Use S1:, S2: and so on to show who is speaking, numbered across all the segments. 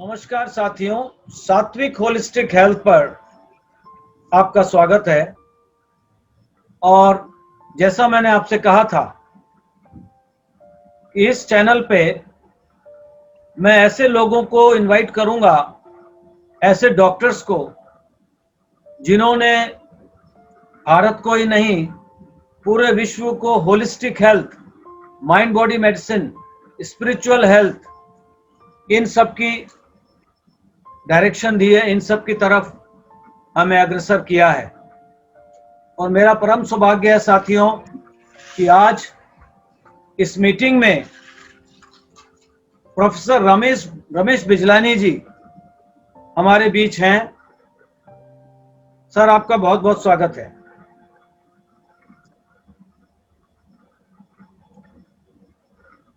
S1: नमस्कार साथियों, सात्विक होलिस्टिक हेल्थ पर आपका स्वागत है। और जैसा मैंने आपसे कहा था कि इस चैनल पे मैं ऐसे लोगों को इनवाइट करूंगा, ऐसे डॉक्टर्स को जिन्होंने भारत को ही नहीं पूरे विश्व को holistic health, mind body medicine, spiritual health, इन सब की डायरेक्शन दी है, इन सब की तरफ हमें अग्रसर किया है। और मेरा परम सौभाग्य है साथियों कि आज इस मीटिंग में प्रोफेसर रमेश बिजलानी जी हमारे बीच हैं। सर, आपका बहुत बहुत स्वागत है।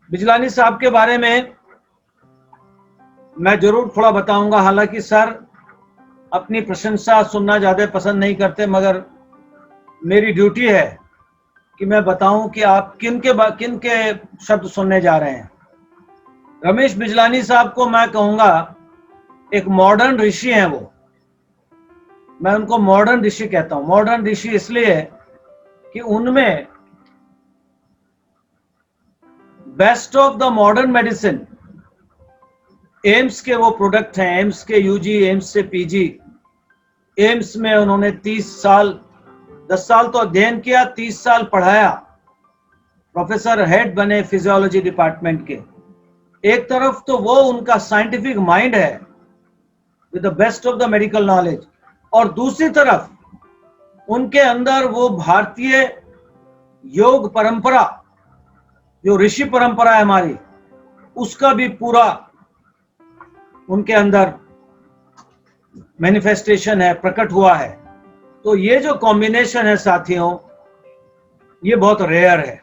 S1: बिजलानी साहब के बारे में मैं जरूर थोड़ा बताऊंगा, हालांकि सर अपनी प्रशंसा सुनना ज्यादा पसंद नहीं करते, मगर मेरी ड्यूटी है कि मैं बताऊं कि आप किन के शब्द सुनने जा रहे हैं। रमेश बिजलानी साहब को मैं कहूंगा एक मॉडर्न ऋषि हैं। वो, मैं उनको मॉडर्न ऋषि कहता हूं। मॉडर्न ऋषि इसलिए कि उनमें best of the modern medicine, AIIMS के वो प्रोडक्ट हैं। एम्स के यूजी, एम्स से पीजी। एम्स में उन्होंने 10 साल तो अध्ययन किया, 30 साल पढ़ाया, प्रोफेसर हेड बने फिजियोलॉजी डिपार्टमेंट के। एक तरफ तो वो उनका साइंटिफिक माइंड है with the best of the medical knowledge, और दूसरी तरफ उनके अंदर वो भारतीय योग परंपरा, जो ऋषि परंपरा है हमारी, उसका भी पूरा उनके अंदर मैनिफेस्टेशन है, प्रकट हुआ है। तो ये जो कॉम्बिनेशन है साथियों, ये बहुत रेयर है।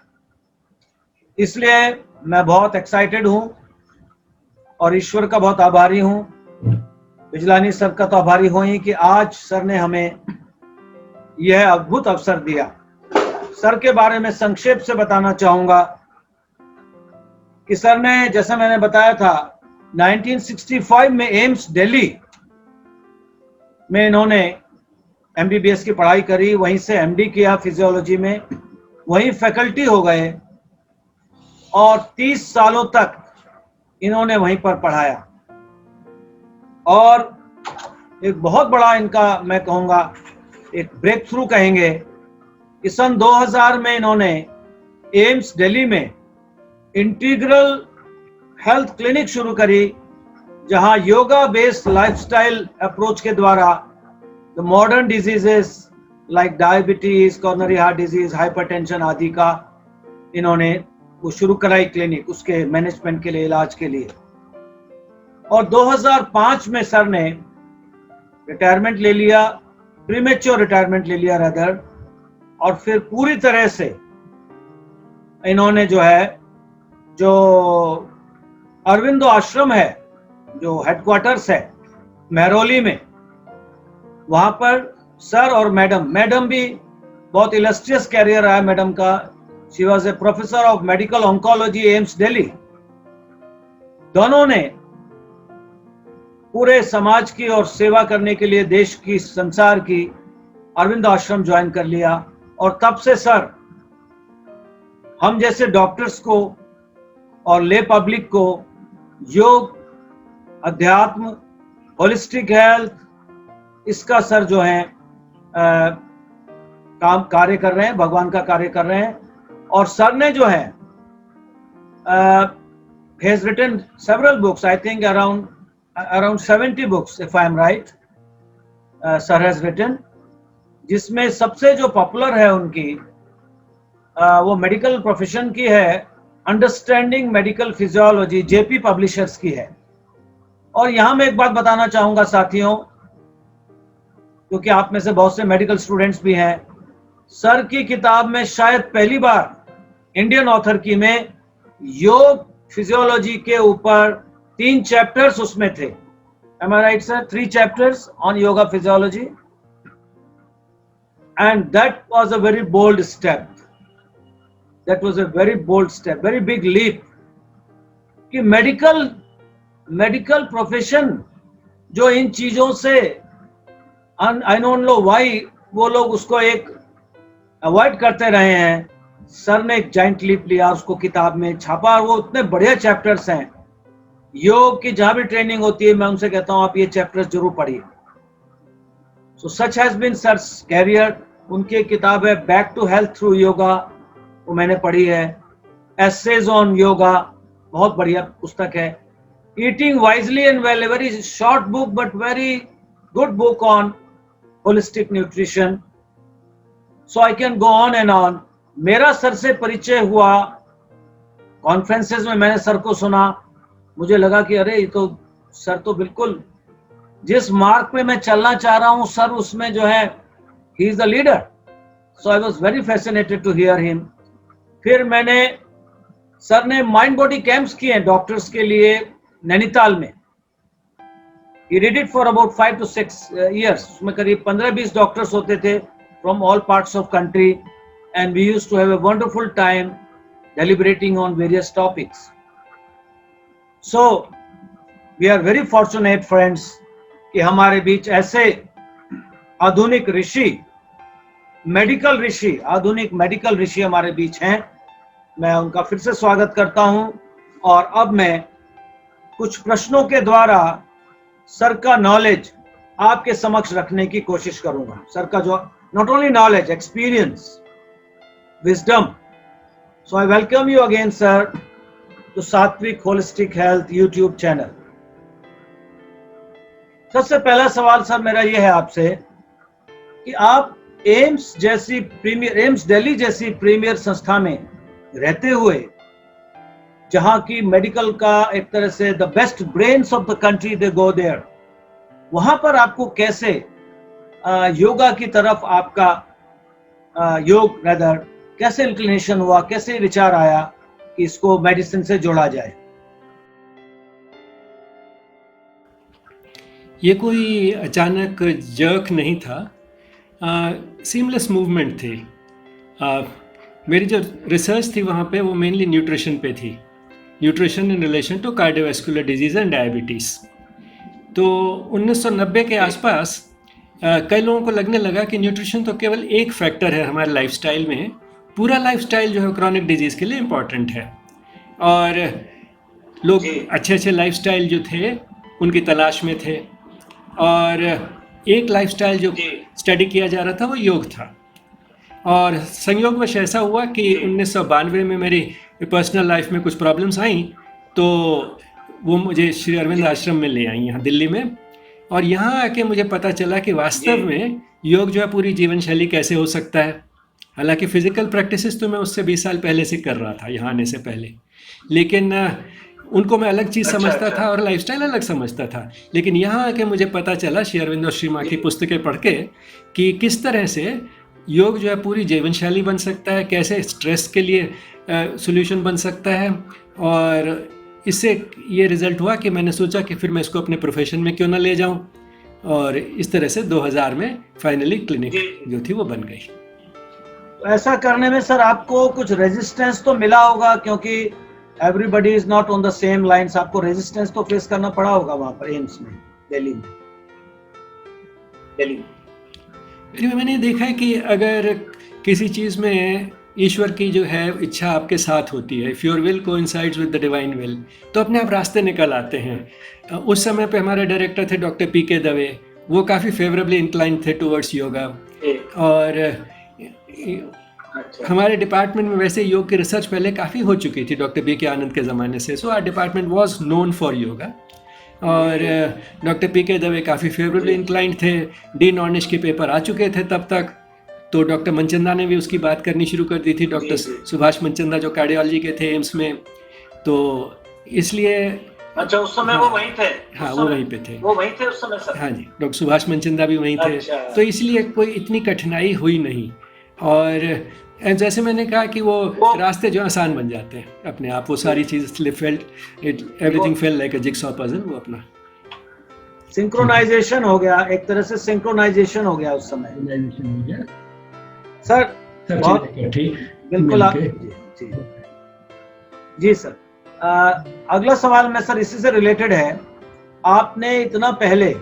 S1: इसलिए मैं बहुत एक्साइटेड हूं और ईश्वर का बहुत आभारी हूं, बिजलानी सर का तो आभारी हूं ही कि आज सर ने हमें यह अद्भुत अवसर दिया। सर के बारे में संक्षेप से बताना चाहूंगा कि सर ने, जैसा मैंने बताया था, 1965 में एम्स दिल्ली में इन्होंने एमबीबीएस की पढ़ाई करी, वहीं से एमडी किया फिजियोलॉजी में, वहीं फैकल्टी हो गए और 30 सालों तक इन्होंने वहीं पर पढ़ाया। और एक बहुत बड़ा इनका, मैं कहूँगा एक ब्रेक थ्रू कहेंगे, कि सन 2000 में इन्होंने एम्स दिल्ली में इंटीग्रल हेल्थ क्लिनिक शुरू करी, जहां योगा बेस्ड लाइफस्टाइल अप्रोच के द्वारा the modern diseases like diabetes, coronary heart disease, hypertension आदि का इन्होंने वो शुरू कराई क्लिनिक, उसके मैनेजमेंट के लिए, इलाज के लिए। और 2005 में सर ने रिटायरमेंट ले लिया, प्रीमेच्योर रिटायरमेंट ले लिया रदर, और फिर पूरी तरह से इन्होंने जो अरविंदो आश्रम है, जो हेडक्वार्टर्स है मेहरौली में, वहां पर सर और मैडम भी बहुत इलस्ट्रियस कैरियर रहा है मैडम का। She was a professor of medical oncology, AIIMS Delhi. दोनों ने पूरे समाज की और सेवा करने के लिए, देश की, संसार की, अरविंद आश्रम ज्वाइन कर लिया। और तब से सर हम जैसे डॉक्टर्स को और ले पब्लिक को योग, अध्यात्म, होलिस्टिक हेल्थ, इसका सर जो है काम कार्य कर रहे हैं, भगवान का कार्य कर रहे हैं। और सर ने जो है has written several books, I think around 70 books if I am right, sir has written, जिसमें सबसे जो पॉपुलर है उनकी, वो मेडिकल प्रोफेशन की है, understanding medical physiology, JP publishers की है। और यहां मैं एक बात बताना चाहूंगा साथियों, क्योंकि आप में से बहुत से मेडिकल स्टूडेंट्स भी हैं, सर की किताब में शायद पहली बार इंडियन ऑथर की में योग फिजियोलॉजी के ऊपर 3 चैप्टर्स उसमें थे। Am I right, sir? 3 chapters on yoga physiology, and that was a very bold step. That was a very bold step, very big leap, कि मेडिकल मेडिकल प्रोफेशन जो इन चीजों से आई डोंट नो व्हाई वो लोग उसको एक avoid करते रहे हैं, सर ने एक जाइंट लीप लिया, उसको किताब में छापा, और वो इतने बढ़िया चैप्टर्स हैं। योग की जहां भी ट्रेनिंग होती है मैं उनसे कहता हूं आप ये चैप्टर्स जरूर पढ़िए। So such has been sir's career. उनकी किताब है back to health through yoga, वो मैंने पढ़ी है। एसेज ऑन योगा, बहुत बढ़िया पुस्तक है। Eating wisely and well, very short book but very good book on holistic nutrition. So I can go on and on. मेरा सर से परिचय हुआ कॉन्फ्रेंसेस में, मैंने सर को सुना, मुझे लगा कि अरे ये तो सर तो बिल्कुल जिस मार्ग पे मैं चलना चाह रहा हूं सर उसमें जो है he is the leader. So I was very fascinated to hear him. फिर मैंने, सर ने माइंड बॉडी कैंप्स किए हैं डॉक्टर्स के लिए नैनीताल में। He did it for about 5 to 6 years. उसमें करीब 15-20 डॉक्टर्स होते थे from all parts of country, and we used to have a wonderful time deliberating on various topics. So we are very fortunate friends कि हमारे बीच ऐसे आधुनिक ऋषि, medical ऋषि, आधुनिक medical ऋषि हमारे बीच हैं। मैं उनका फिर से स्वागत करता हूं, और अब मैं कुछ प्रश्नों के द्वारा सर का नॉलेज आपके समक्ष रखने की कोशिश करूंगा। सर का जो not only knowledge, experience, wisdom. So I welcome you again sir to Satvik holistic health YouTube channel. सबसे पहला सवाल सर मेरा ये है आपसे कि आप एम्स जैसी प्रीमियर, एम्स दिल्ली जैसी प्रीमियर संस्था में रहते हुए, जहां की मेडिकल का एक तरह से the best brains of the country they go there, वहां पर आपको कैसे योगा की तरफ आपका योग रदर कैसे इंक्लिनेशन हुआ, कैसे विचार आया कि इसको मेडिसिन से जोड़ा जाए?
S2: ये कोई अचानक जर्क नहीं था, सीमलेस मूवमेंट थी। मेरी जो रिसर्च थी वहाँ पे वो मेनली न्यूट्रिशन पे थी, nutrition in relation to cardiovascular disease and diabetes. तो 1990 के आसपास कई लोगों को लगने लगा कि न्यूट्रिशन तो केवल एक फैक्टर है हमारे लाइफस्टाइल में, पूरा लाइफस्टाइल जो है क्रॉनिक डिजीज़ के लिए इम्पॉर्टेंट है। और लोग अच्छे अच्छे लाइफस्टाइल जो थे उनकी तलाश में थे, और एक लाइफस्टाइल जो स्टडी किया जा रहा था वो योग था। और संयोगवश ऐसा हुआ कि 1992 में मेरी पर्सनल लाइफ में कुछ प्रॉब्लम्स आई, तो वो मुझे श्री अरविंद आश्रम में ले आई यहाँ दिल्ली में। और यहाँ आके मुझे पता चला कि वास्तव में योग जो है पूरी जीवन शैली कैसे हो सकता है। हालांकि फ़िज़िकल प्रैक्टिसेस तो मैं उससे 20 साल पहले से कर रहा था यहाँ आने से पहले, लेकिन उनको मैं अलग चीज़ समझता था और लाइफस्टाइल अलग समझता था। लेकिन यहाँ आके मुझे पता चला श्री अरविंद और श्री माँ की पुस्तकें पढ़ के कि किस तरह से योग जो है पूरी जीवन शैली बन सकता है, कैसे स्ट्रेस के लिए सॉल्यूशन बन सकता है। और इससे ये रिज़ल्ट हुआ कि मैंने सोचा कि फिर मैं इसको अपने प्रोफेशन में क्यों ना ले जाऊं, और इस तरह से 2000 में फाइनली क्लिनिक जो थी वो बन गई।
S1: ऐसा करने में सर आपको कुछ रेजिस्टेंस तो मिला होगा, क्योंकि everybody is not on the same lines. आपको रेजिस्टेंस तो फेस करना पड़ा होगा वहां पर एम्स में, दिल्ली में।
S2: मैंने देखा है कि अगर किसी चीज़ में ईश्वर की जो है इच्छा आपके साथ होती है, if your will coincides with the divine will, तो अपने आप रास्ते निकल आते हैं। उस समय पे हमारे डायरेक्टर थे डॉक्टर पी.के. दवे, वो काफ़ी फेवरेबली इंक्लाइन थे टुवर्ड्स योगा। और हमारे डिपार्टमेंट में वैसे योग की रिसर्च पहले काफ़ी हो चुकी थी डॉक्टर बी.के. आनंद के ज़माने से। So our department was known for yoga. और डॉक्टर पी.के. दवे काफ़ी फेवरेबली इंक्लाइंड थे। डी नॉर्निश के पेपर आ चुके थे तब तक, तो डॉक्टर मनचंदा ने भी उसकी बात करनी शुरू कर दी थी, डॉक्टर सुभाष मनचंदा जो कार्डियोलॉजी के थे एम्स में। तो इसलिए
S1: अच्छा, उस समय वो वहीं थे?
S2: हाँ, वो वहीं पे थे,
S1: वो वहीं थे उस समय सर?
S2: हाँ जी, डॉक्टर सुभाष मनचंदा भी वहीं थे। तो इसलिए कोई इतनी कठिनाई हुई नहीं। और जैसे मैंने कहा कि वो रास्ते जो आसान बन जाते हैं अपने आप, वो सारी चीज़ everything felt like a jigsaw puzzle, वो अपना
S1: सिंक्रोनाइजेशन हो गया, एक तरह से सिंक्रोनाइजेशन हो गया उस समय। सर बहुत बिल्कुल आप जी सर, अगला सवाल में सर इसी से रिलेटेड है। आपने इतना पहले,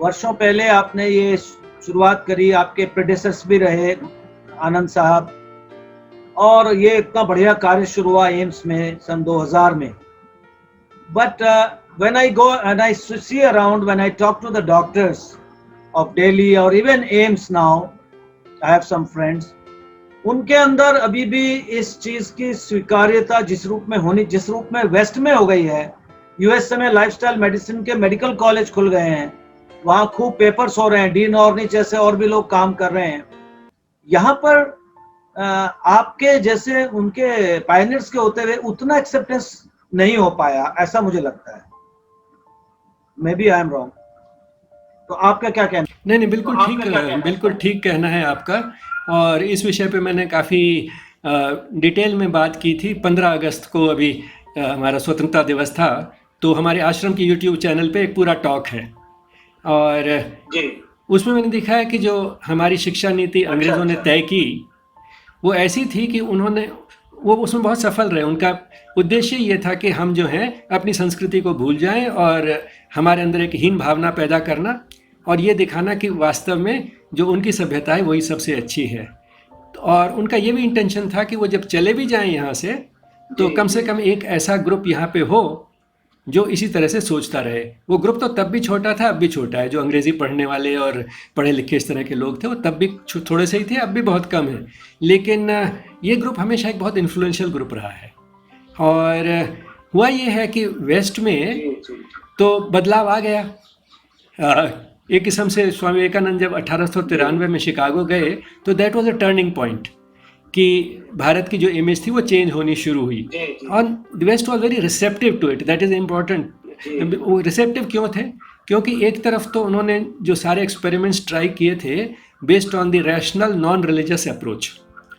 S1: वर्षों पहले आपने ये शुरुआत करी, आपके प्रेडेसेसर्स भी रहे आनंद साहब, और ये इतना बढ़िया कार्य शुरू हुआ एम्स में सन 2000 में। But when I go and I see around, when I talk to the doctors of Delhi or even AIIMS now, I have some friends, उनके अंदर अभी भी इस चीज की स्वीकार्यता जिस रूप में होनी, जिस रूप में वेस्ट में हो गई है, यूएसए में लाइफस्टाइल मेडिसिन के मेडिकल कॉलेज खुल गए हैं, वहां खूब पेपर्स हो रहे हैं, डीन ऑर्निच जैसे और भी लोग काम कर रहे हैं। यहाँ पर आपके जैसे उनके पायनियर्स के होते हुए उतना एक्सेप्टेंस नहीं हो पाया, ऐसा मुझे लगता है। Maybe I am wrong, तो आपका क्या कहना?
S2: नहीं नहीं, बिल्कुल ठीक कहना है आपका। और इस विषय पे मैंने काफ़ी डिटेल में बात की थी। 15 अगस्त को अभी हमारा स्वतंत्रता दिवस था, तो हमारे आश्रम की यूट्यूब चैनल पे एक पूरा टॉक है, और उसमें मैंने देखा है कि जो हमारी शिक्षा नीति अंग्रेज़ों ने तय की वो ऐसी थी कि वो उसमें बहुत सफल रहे। उनका उद्देश्य ये था कि हम जो हैं अपनी संस्कृति को भूल जाएं और हमारे अंदर एक हीन भावना पैदा करना, और ये दिखाना कि वास्तव में जो उनकी सभ्यता है वही सबसे अच्छी है। और उनका ये भी इंटेंशन था कि वो जब चले भी जाएं यहाँ से, तो कम से कम एक ऐसा ग्रुप यहाँ पे हो जो इसी तरह से सोचता रहे। वो ग्रुप तो तब भी छोटा था, अब भी छोटा है। जो अंग्रेज़ी पढ़ने वाले और पढ़े लिखे इस तरह के लोग थे वो तब भी थोड़े से ही थे, अब भी बहुत कम है। लेकिन ये ग्रुप हमेशा एक बहुत इन्फ्लुएंशियल ग्रुप रहा है। और हुआ ये है कि वेस्ट में तो बदलाव आ गया। एक किस्म से स्वामी विवेकानंद जब 1893 में शिकागो गए तो that was a turning point, कि भारत की जो इमेज थी वो चेंज होनी शुरू हुई। और the west was very receptive to it, that is important. वो रिसेप्टिव क्यों थे? क्योंकि एक तरफ तो उन्होंने जो सारे एक्सपेरिमेंट्स ट्राई किए थे based on the rational non religious approach,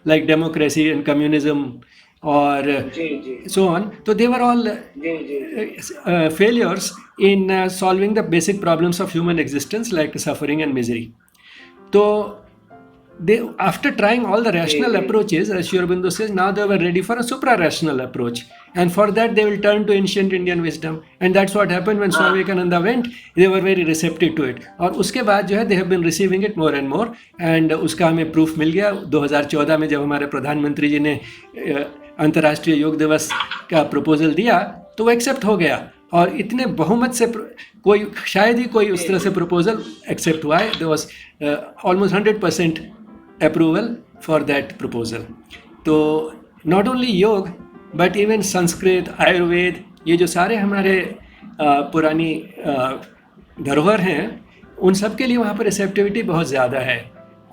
S2: like democracy and communism और so on, so they were all failures in solving the basic problems of human existence like suffering and misery. So they, after trying all the rational approaches, as Sri Aurobindo says, now they were ready for a supra-rational approach, and for that they will turn to ancient Indian wisdom, and that's what happened when Swami Vivekananda went. They were very receptive to it, और उसके बाद जो है they have been receiving it more and more, and उसका हमें proof मिल गया 2014 में जब हमारे प्रधानमंत्री जी ने अंतर्राष्ट्रीय योग दिवस का प्रपोजल दिया तो वो एक्सेप्ट हो गया, और इतने बहुमत से कोई शायद ही कोई उस तरह से प्रपोजल एक्सेप्ट हुआ है। There was almost 100% approval for that proposal. तो not only yog but even Sanskrit, Ayurveda, ये जो सारे हमारे पुरानी धरोहर हैं उन सब के लिए वहाँ पर रिसेप्टिविटी बहुत ज़्यादा है।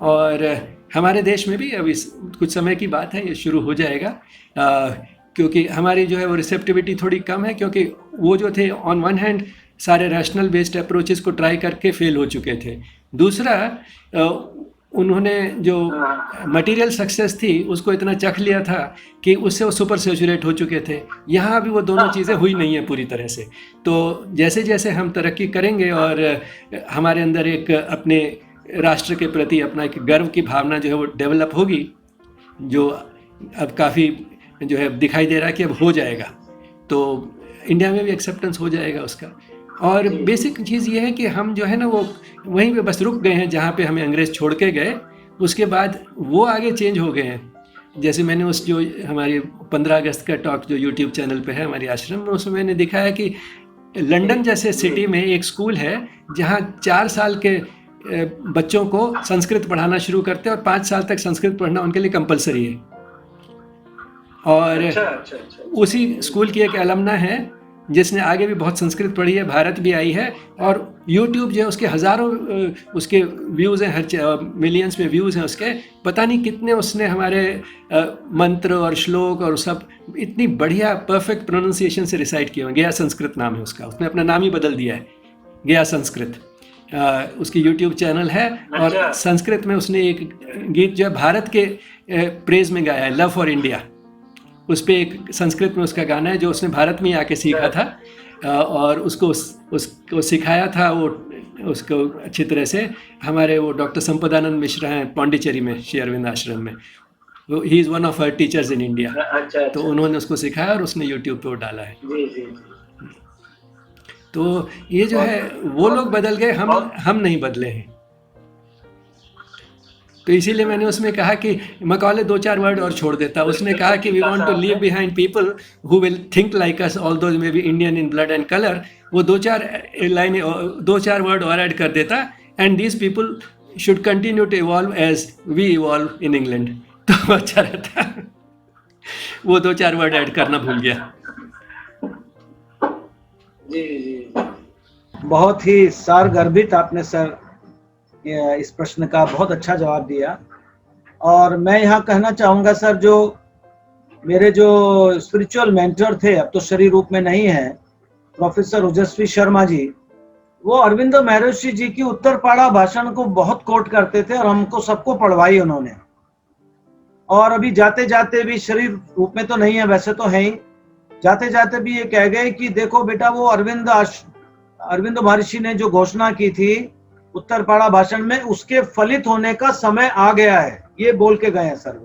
S2: और हमारे देश में भी अभी कुछ समय की बात है, ये शुरू हो जाएगा, क्योंकि हमारी जो है वो रिसेप्टिविटी थोड़ी कम है, क्योंकि वो जो थे ऑन वन हैंड सारे रैशनल बेस्ड अप्रोचेस को ट्राई करके फेल हो चुके थे। दूसरा, उन्होंने जो मटेरियल सक्सेस थी उसको इतना चख लिया था कि उससे वो सुपर सैचुरेट हो चुके थे। यहाँ भी वो दोनों चीज़ें हुई नहीं है पूरी तरह से। तो जैसे जैसे हम तरक्की करेंगे और हमारे अंदर एक अपने राष्ट्र के प्रति अपना एक गर्व की भावना जो है वो डेवलप होगी, जो अब काफ़ी जो है दिखाई दे रहा है कि अब हो जाएगा, तो इंडिया में भी एक्सेप्टेंस हो जाएगा उसका। और बेसिक चीज़ ये है कि हम जो है ना वो वहीं पे बस रुक गए हैं जहाँ पे हमें अंग्रेज़ छोड़ के गए, उसके बाद वो आगे चेंज हो गए हैं। जैसे मैंने उस जो हमारी 15 अगस्त का टॉक जो यूट्यूब चैनल पे है हमारे आश्रम में, उसमें मैंने दिखाया है कि लंदन जैसे सिटी में एक स्कूल है जहाँ 4 साल के बच्चों को संस्कृत पढ़ाना शुरू करते हैं और 5 साल तक संस्कृत पढ़ना उनके लिए कंपलसरी है। और उसी स्कूल की एक अलमना है जिसने आगे भी बहुत संस्कृत पढ़ी है, भारत भी आई है, और YouTube जो है उसके हज़ारों उसके व्यूज़ हैं, हर मिलियंस में व्यूज़ हैं उसके। पता नहीं कितने उसने हमारे मंत्र और श्लोक और सब इतनी बढ़िया परफेक्ट प्रोनाउंसिएशन से रिसाइट किए हैं। गया संस्कृत नाम है उसका, उसने अपना नाम ही बदल दिया है, गया संस्कृत। उसकी YouTube चैनल है, और संस्कृत में उसने एक गीत जो है भारत के प्रेज में गाया है, लव फॉर इंडिया। उस पर एक संस्कृत में उसका गाना है जो उसने भारत में ही आके सीखा था, और उसको सिखाया था वो उसको अच्छी तरह से हमारे वो डॉक्टर संपदानंद मिश्रा हैं पांडिचेरी में श्री अरविंद आश्रम में, he is one of our teachers in India.
S1: अच्छा
S2: तो
S1: अच्छा।
S2: उन्होंने उसको सिखाया और उसने यूट्यूब पे वो डाला है।
S1: जी जी जी।
S2: तो ये जो
S1: बहुत
S2: है
S1: बढ़िया,
S2: वो
S1: बहुत
S2: लोग बदल गए,
S1: बहुत
S2: हम नहीं बदले हैं। तो इसीलिए मैंने उसमें कहा कि मकौले 2-4 वर्ड और छोड़ देता। उसने कहा कि we want to leave behind people who will think like us although may be Indian in blood and colour. वो 2-4 लाइन 2-4 वर्ड और ऐड कर देता, and these people should continue to evolve as we evolve in England. तो अच्छा रहता। वो 2-4 word add करना भूल गया।
S1: जी जी। बहुत ही सारगर्भित आपने सर इस प्रश्न का बहुत अच्छा जवाब दिया। और मैं यहाँ कहना चाहूँगा सर, जो मेरे जो स्पिरिचुअल मेंटर थे, अब तो शरीर रूप में नहीं है, प्रोफेसर ओजस्वी शर्मा जी, वो अरविंदो महर्षि जी की उत्तरपाड़ा भाषण को बहुत कोट करते थे और हमको सबको पढ़वाई उन्होंने। और अभी जाते जाते भी, शरीर रूप में तो नहीं है, वैसे तो है ही, जाते जाते भी ये कह गए कि देखो बेटा, वो अरविंदो महर्षि ने जो घोषणा की थी उत्तरपाड़ा भाषण में, उसके फलित होने का समय आ गया है। ये बोल के गए हैं सर।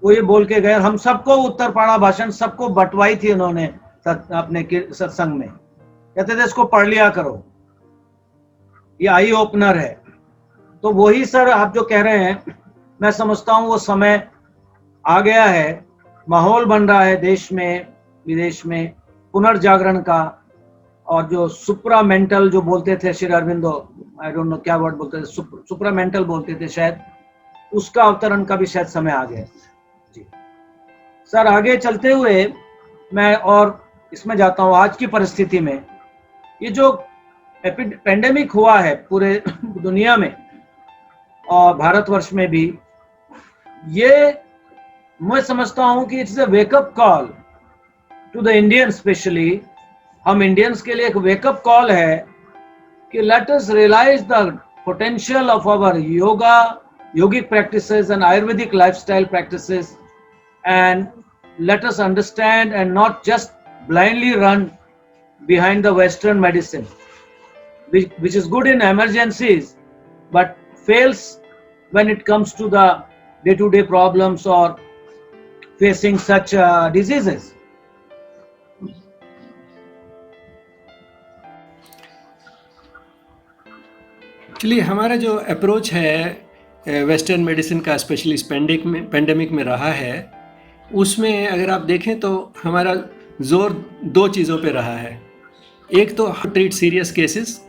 S1: वो ये बोल के गए। हम सबको उत्तरपाड़ा भाषण सबको बंटवाई थी उन्होंने अपने सत्संग में। कहते थे इसको पढ़ लिया करो, ये आई ओपनर है। तो वही सर आप जो कह रहे हैं, मैं समझता हूँ वो समय आ गया है, माहौल बन रहा है देश में विदेश में पुनर्जागरण का। और जो सुप्रामेंटल जो बोलते थे Shri Aurobindo, I don't know क्या वर्ड बोलते थे, सुप्रामेंटल बोलते थे शायद, उसका अवतरण का भी शायद समय आ गया। जी सर, आगे चलते हुए मैं और इसमें जाता हूँ। आज की परिस्थिति में ये जो पेंडेमिक हुआ है पूरे दुनिया में और भारतवर्ष में भी, ये मैं समझता हूँ कि it's a wake up call to the Indian, specially हम इंडियंस के लिए एक वेकअप कॉल है कि let us realise the potential of our yogic practices and ayurvedic lifestyle practices, and let us understand and not just blindly run behind the Western medicine, which is good in emergencies but fails when it comes to the day-to-day problems or facing such diseases.
S2: Actually हमारा जो approach है western medicine का, specially इस pandemic में रहा है, उसमें अगर आप देखें तो हमारा जोर 2 चीज़ों पे रहा है। एक तो हाउ ट्रीट सीरियस केसेस,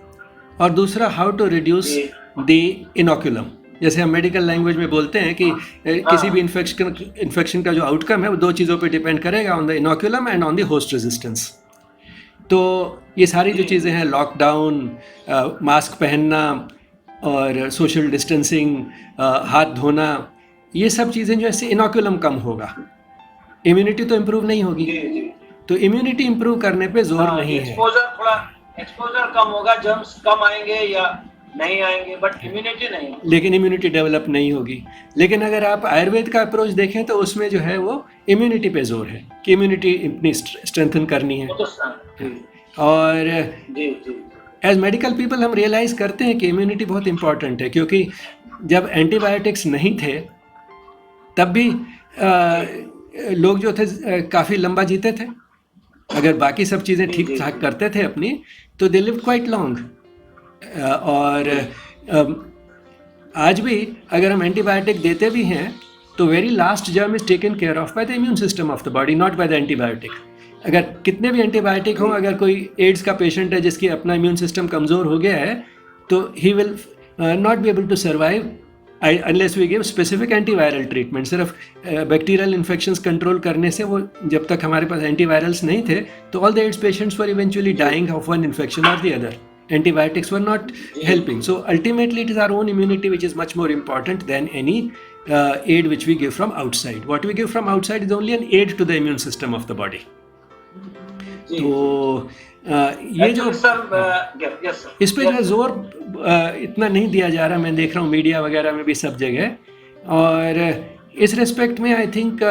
S2: और दूसरा how to reduce the inoculum. जैसे हम मेडिकल लैंग्वेज में बोलते हैं कि किसी भी इन्फेक्शन का जो आउटकम है वो 2 चीज़ों पे डिपेंड करेगा, on the inoculum and on the host resistance. तो ये सारी जो चीज़ें हैं, लॉकडाउन, मास्क पहनना और सोशल डिस्टेंसिंग, हाथ धोना, ये सब चीज़ें जो ऐसे इनोकुलम कम होगा, इम्यूनिटी तो इम्प्रूव नहीं होगी। तो इम्यूनिटी इम्प्रूव करने पे जोर नहीं है।
S1: एक्सपोजर कम होगा, जर्म्स कम आएंगे या नहीं आएंगे, बट इम्यूनिटी नहीं, लेकिन
S2: इम्यूनिटी डेवलप नहीं होगी। लेकिन अगर आप आयुर्वेद का अप्रोच देखें तो उसमें जो है वो इम्यूनिटी पे जोर है कि इम्यूनिटी अपनी स्ट्रेंथन करनी है। और एज मेडिकल पीपल हम रियलाइज करते हैं कि इम्यूनिटी बहुत इंपॉर्टेंट है, क्योंकि जब एंटीबायोटिक्स नहीं थे तब भी लोग जो थे काफ़ी लंबा जीते थे। अगर बाकी सब चीज़ें ठीक ठाक करते थे अपनी, तो दे लिव्ड क्वाइट लॉन्ग। और आज भी अगर हम एंटीबायोटिक देते भी हैं तो very last germ is taken care of by the immune system of the body, not by the antibiotic. अगर कितने भी एंटीबायोटिक हों, अगर कोई एड्स का पेशेंट है जिसकी अपना इम्यून सिस्टम कमज़ोर हो गया है, तो he will not be able to survive unless we give specific antiviral treatment. सिर्फ बैक्टीरियल इन्फेक्शंस कंट्रोल करने से वो, जब तक हमारे पास एंटीवायरल्स नहीं थे, तो all the AIDS patients were eventually dying of one infection और the other. Antibiotics were not helping. So ultimately it is our own immunity which is much more important than any aid which we give from outside. What we give from outside is only an aid to the immune system of the body. तो ये जो इस पे जो जोर इतना नहीं दिया जा रहा, मैं देख रहा हूँ मीडिया वगैरह में भी सब जगह. और इस रिस्पेक्ट में आई थिंक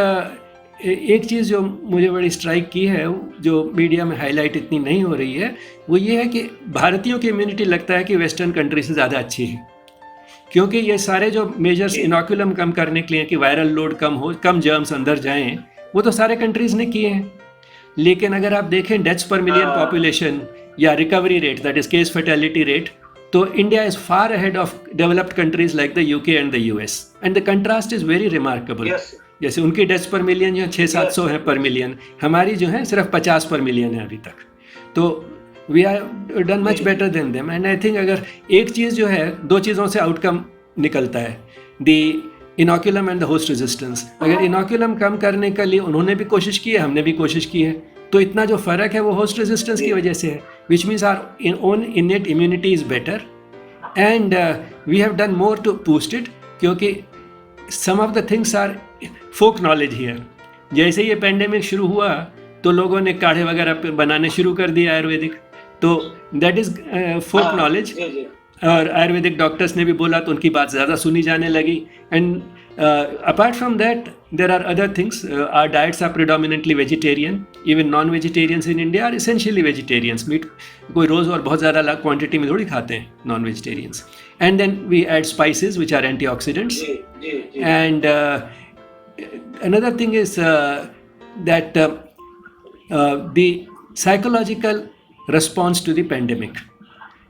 S2: एक चीज़ जो मुझे बड़ी स्ट्राइक की है, जो मीडिया में हाईलाइट इतनी नहीं हो रही है, वो ये है कि भारतीयों की इम्यूनिटी लगता है कि वेस्टर्न कंट्री से ज़्यादा अच्छी है. क्योंकि ये सारे जो मेजर्स इनोकुलम कम करने के लिए कि वायरल लोड कम हो, कम जर्म्स अंदर जाएं, वो तो सारे कंट्रीज ने किए हैं। लेकिन अगर आप देखें डेथ्स पर मिलियन पॉपुलेशन या recovery rate, that is case fertility rate, तो India is far ahead of developed countries like the UK and the US, and the contrast is very remarkable. जैसे उनकी डेथ्स पर मिलियन जो 600-700 है पर million, हमारी जो है सिर्फ 50 पर मिलियन है अभी तक। तो we are done much better than them, and I think अगर एक चीज़ जो है, दो चीज़ों से आउटकम निकलता है, the inoculum and the host resistance. अगर इनोकुलम कम करने के लिए उन्होंने भी कोशिश की है, हमने भी कोशिश की है, तो इतना जो फ़र्क है वो होस्ट रेजिस्टेंस की वजह से है, which means our own innate immunity is better and we have done more to boost it, क्योंकि some of the things are folk knowledge here. जैसे ये पेंडेमिक शुरू हुआ तो लोगों ने काढ़े वगैरह बनाने शुरू कर दिया आयुर्वेदिक, तो दैट इज़ फोक नॉलेज। और आयुर्वेदिक डॉक्टर्स ने भी बोला तो उनकी बात ज़्यादा सुनी जाने लगी। And apart from that there are other things, our diets are predominantly vegetarian, even non vegetarians in India are essentially vegetarians. Meat कोई रोज़ और बहुत ज़्यादा क्वांटिटी में थोड़ी खाते हैं non vegetarians. And then we add spices which are antioxidants. And another thing is that the psychological response to the pandemic,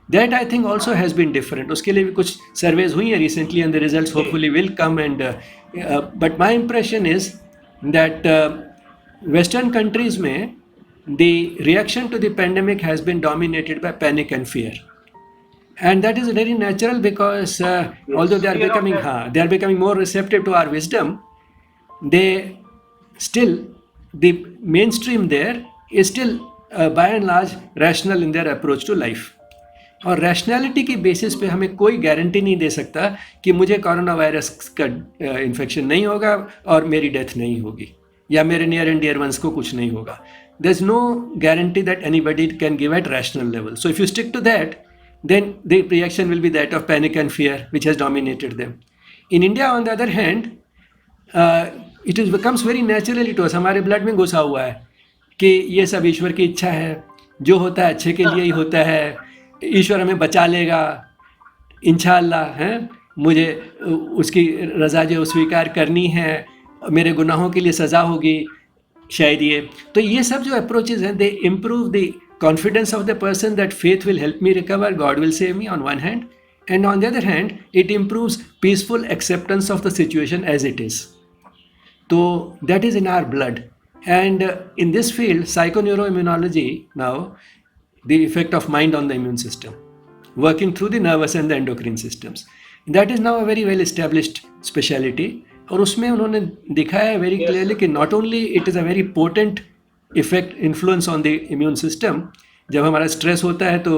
S2: that I think also has been different. उसके लिए भी कुछ surveys हुई हैं recently and the results hopefully will come, and but my impression is that Western countries में the reaction to the pandemic has been dominated by panic and fear. And that is very natural because although they are becoming more receptive to our wisdom, they still, the mainstream there is still by and large rational in their approach to life. और rationality की basis पे हमें कोई guarantee नहीं दे सकता कि मुझे corona virus का इन्फेक्शन नहीं होगा और मेरी डेथ नहीं होगी या मेरे नियर एंड डियर वंस को कुछ नहीं होगा. There is no guarantee that anybody can give at rational level. So if you stick to that, then the reaction will be that of panic and fear, which has dominated them. In India, on the other hand, it becomes very naturally to us, हमारे blood में घुसा हुआ है कि ये सब ईश्वर की इच्छा है, जो होता है अच्छे के लिए ही होता है, ईश्वर हमें बचा लेगा इंशाअल्लाह, हैं, मुझे उसकी रज़ा जो स्वीकार करनी है, मेरे गुनाहों के लिए सज़ा होगी शायद ये. तो ये सब जो अप्रोचेज हैं, दे improve the confidence of the person that faith will help me recover, God will save me on one hand, and on the other hand it improves peaceful acceptance of the situation as it is. So that is in our blood, and in this field, psychoneuroimmunology, now the effect of mind on the immune system, working through the nervous and the endocrine systems, that is now a very well established specialty. और उसमें उन्होंने दिखाया है very clearly कि not only it is a very potent effect influence on the immune system. जब हमारा stress होता है तो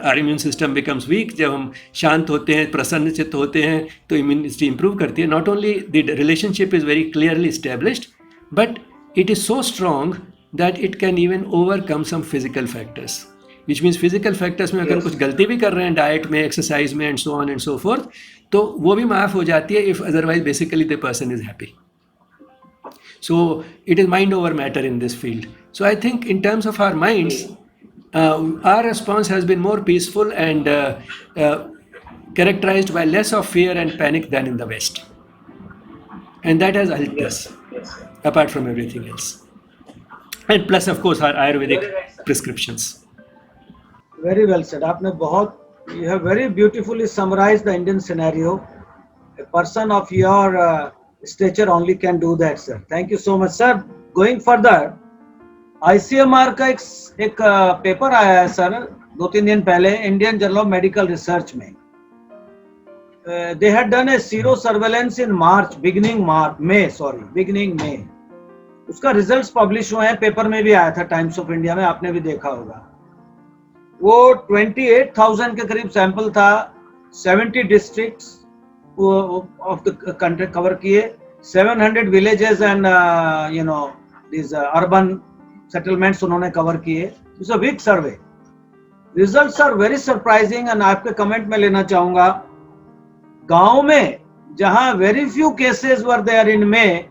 S2: our immune system becomes weak. जब हम शांत होते हैं, प्रसन्नचित्त होते हैं, तो इम्यूनिटी इंप्रूव करती है. Not only the relationship is very clearly established, but it is so strong that it can even overcome some physical factors, which means physical factors में अगर कुछ गलती भी कर रहे हैं डाइट में, एक्सरसाइज में, and so on and so fourth, तो वो भी माफ़ हो जाती है if otherwise basically the person is happy. So it is mind over matter in this field. So I think in terms of our minds, our response has been more peaceful and characterized by less of fear and panic than in the West. And that has helped us, apart from everything else. And plus, of course, our Ayurvedic prescriptions.
S1: Very well said. You have very beautifully summarized the Indian scenario. A person of your stature only can do that, sir. Thank you so much, sir. Going further, ICMR का एक paper आया है sir 2-3 दिन पहले Indian journal of medical research में. They had done a sero surveillance in beginning May. उसका results publish हुए हैं, पेपर में भी आया था टाइम्स ऑफ इंडिया में, आपने भी देखा होगा. वो 28,000 के करीब सैंपल था, 70 districts of the country cover किए, 700 villages and these urban settlements उन्होंने cover किए. It's a big survey. Results are very surprising and आपके कमेंट में लेना चाहूँगा. गांव में जहाँ very few cases were there in May,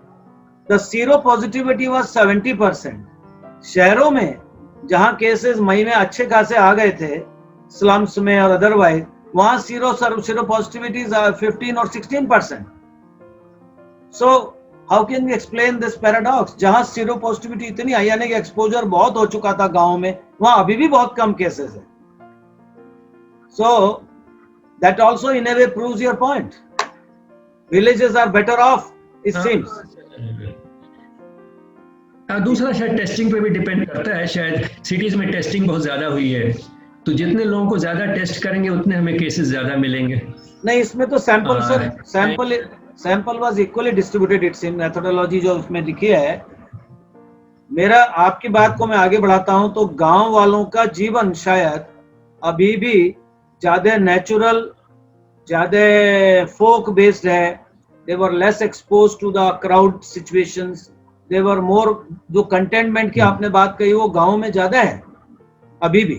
S1: the sero positivity was 70%. शहरों में जहाँ cases मई में अच्छे खासे आ गए थे, slums में और otherwise, वहां सीरो पॉजिटिविटी 15 और 16%. So how can we explain this paradox? जहां सीरो पॉजिटिविटी इतनी हाई, यानी कि एक्सपोजर बहुत हो चुका था गांव में, वहां अभी भी बहुत कम केसेस है. So that also in a way proves your point. Villages are better off, it seems.
S3: दूसरा शायद टेस्टिंग पे भी डिपेंड करता है. शायद सिटीज में टेस्टिंग बहुत ज्यादा हुई है, तो जितने लोगों को ज्यादा टेस्ट करेंगे उतने हमें केसेस ज्यादा मिलेंगे.
S1: नहीं, इसमें तो sample sir, sample was equally distributed. It's in methodology जो उसमें लिखी है. मेरा आपकी बात को मैं आगे बढ़ाता हूं तो गांव वालों का जीवन शायद अभी भी ज्यादा नेचुरल, ज्यादा फोक बेस्ड है. They were less expose to the crowd situations. They were more, जो कंटेनमेंट की आपने बात कही वो गांव में ज्यादा है अभी भी,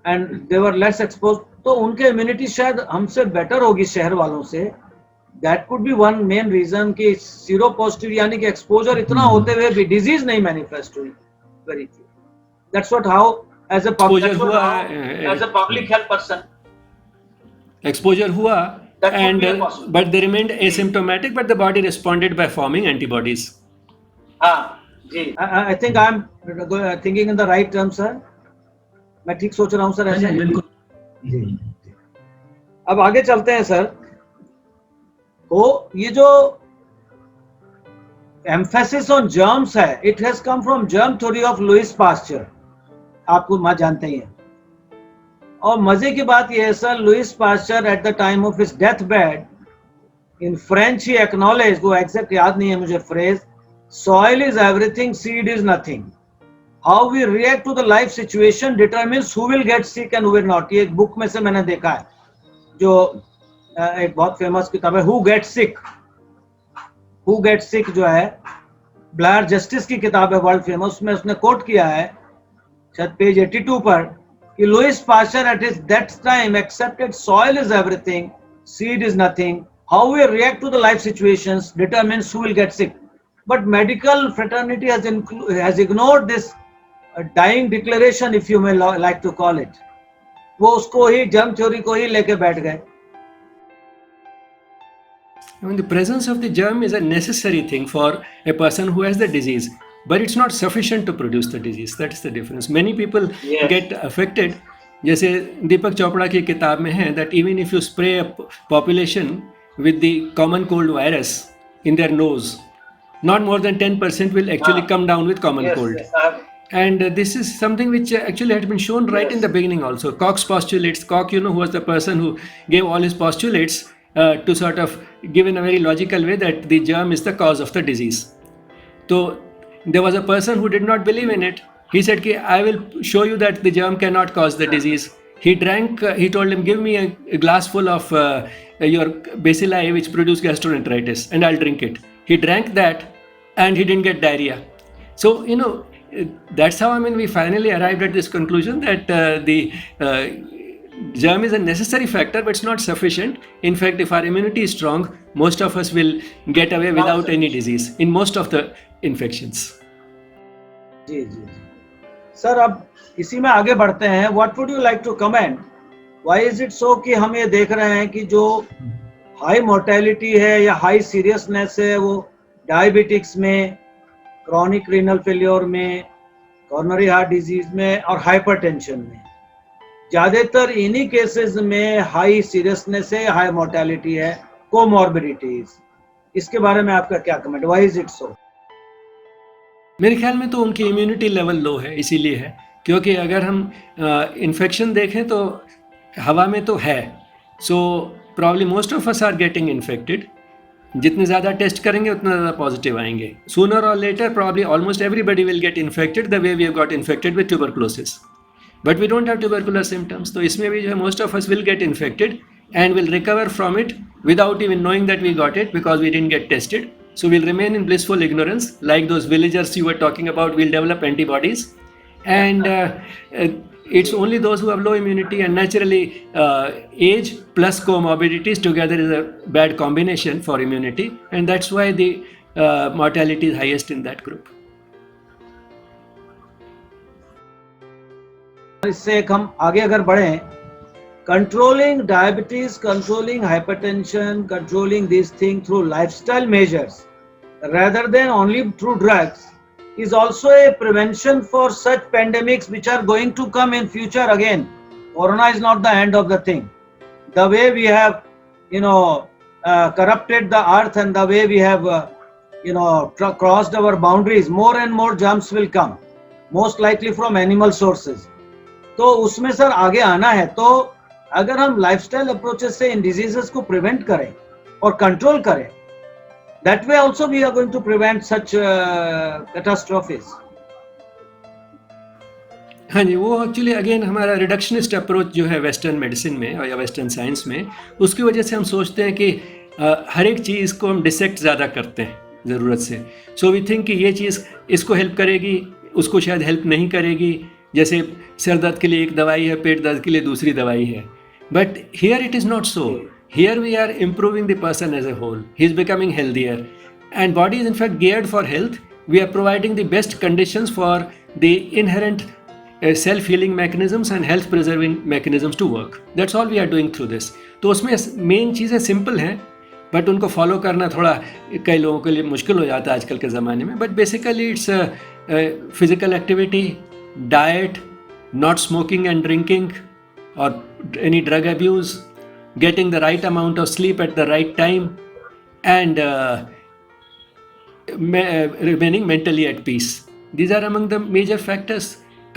S1: and they were less expose. तो उनके इम्यूनिटी शायद हमसे बेटर होगी शहर वालों से. That could be one main reason कि सीरो पॉजिटिव, यानी कि एक्सपोजर इतना होते हुए भी डिजीज नहीं मैनिफेस्ट हुई. Very few. That's what how as a public health person
S2: exposure हुआ,
S1: That could
S2: and
S1: be a possibility.
S2: but they remained asymptomatic, but the body responded by forming antibodies.
S1: हाँ जी. I think I am thinking in the right term sir. मैं ठीक सोच रहा हूँ sir ऐसे?
S3: बिल्कुल.
S1: जी. अब आगे चलते हैं सर. तो ये जो एम्फेसिस ऑन जर्म्स है, it has come from germ theory of Louis Pasteur. आपको मैं जानते ही हैं. और मजे की बात यह है sir, Louis Pasteur at the time of his death bed in French he acknowledge, वो एग्जैक्ट याद नहीं है मुझे phrase, soil is everything, seed is nothing. How we react to the life situation determines who will get sick and who will not. ये एक book में से मैंने देखा है, जो एक बहुत फेमस किताब है, who get sick. Who get sick जो है ब्लैर जस्टिस की किताब है, वर्ल्ड फेमस. उसमें उसने कोट किया है शायद पेज 82 पर कि Louis Pasteur at his that time accepted soil is everything, seed is nothing. How we react to the life situations determines who will get sick. But medical fraternity has ignored this dying declaration, if you may like to call it. वो उसको ही, germ theory को ही लेके बैठ गए.
S2: I mean, the presence of the germ is a necessary thing for a person who has the disease, but it's not sufficient to produce the disease. That's the difference. Many people
S1: Yes.
S2: get affected. जैसे दीपक चोपड़ा की किताब में है that even if you spray a population with the common cold virus in their nose, not more than 10% will actually come down with common cold. And this is something which actually had been shown right in the beginning also. Koch's postulates, Koch, who was the person who gave all his postulates to sort of give in a very logical way that the germ is the cause of the disease. So there was a person who did not believe in it. He said, I will show you that the germ cannot cause the disease. He drank, he told him, give me a glass full of your bacilli which produce gastroenteritis and I'll drink it. He drank that and he didn't get diarrhea. So, that's how, we finally arrived at this conclusion that the germ is a necessary factor, but it's not sufficient. In fact, if our immunity is strong, most of us will get away without any disease in most of the infections.
S1: जी जी जी sir, अब इसी में आगे बढ़ते हैं. What would you like to comment? Why is it so कि हम ये देख रहे हैं कि जो हाई मोर्टेलिटी है या हाई सीरियसनेस है वो डायबिटिक्स में, क्रॉनिक रीनल फेलियर में, कॉर्नरी हार्ट डिजीज में और हाइपरटेंशन में, ज्यादातर इन्हीं केसेस में हाई सीरियसनेस है, हाई मोर्टेलिटी है, कोमॉर्बिडिटीज. इसके बारे में आपका क्या कमेंट? व्हाई इज इट सो?
S2: मेरे ख्याल में तो उनकी इम्यूनिटी लेवल लो है, इसीलिए है. क्योंकि अगर हम इन्फेक्शन देखें तो हवा में तो है. So probably most of us are getting infected. जितने ज़्यादा टेस्ट करेंगे उतना ज़्यादा पॉजिटिव आएंगे. सूनर और later probably almost everybody will get infected the way we have got infected with tuberculosis. But we don't have tubercular symptoms. तो इसमें भी जो है most of us will get infected and will recover from it without even knowing that we got it because we didn't get tested. So we'll remain in blissful ignorance, like those villagers you were talking about. We'll develop antibodies, and it's only those who have low immunity and naturally age plus comorbidities together is a bad combination for immunity, and that's why the mortality is highest in that group.
S1: इससे एक हम आगे अगर बढ़ें controlling diabetes, controlling hypertension, controlling these things through lifestyle measures rather than only through drugs is also a prevention for such pandemics which are going to come in future again. Corona is not the end of the thing. The way we have, corrupted the earth and the way we have, crossed our boundaries, more and more germs will come, most likely from animal sources. तो उसमें sir आगे आना है, तो अगर हम lifestyle approaches से इन diseases को प्रिवेंट करें और कंट्रोल करें, that way also we are going to prevent such catastrophes.
S2: हाँ जी, वो एक्चुअली अगेन हमारा रिडक्शनिस्ट अप्रोच जो है वेस्टर्न मेडिसिन में और या वेस्टर्न साइंस में, उसकी वजह से हम सोचते हैं कि हर एक चीज़ को हम डिसेक्ट ज़्यादा करते हैं ज़रूरत से. सो वी थिंक कि ये चीज़ इसको हेल्प करेगी, उसको शायद हेल्प नहीं करेगी. जैसे सर दर्द के लिए एक दवाई है, पेट दर्द के लिए दूसरी दवाई है. But here it is not so. Here we are improving the person as a whole. He is becoming healthier. And body is in fact geared for health. We are providing the best conditions for the inherent self-healing mechanisms and health-preserving mechanisms to work. That's all we are doing through this. तो उसमें main चीज़ें simple हैं, but उनको follow करना थोड़ा कई लोगों के लिए मुश्किल हो जाता है आजकल के ज़माने में. But basically it's physical activity, diet, not smoking and drinking और any drug abuse, getting the right amount of sleep at the right time, and remaining mentally at peace. These are among the major factors,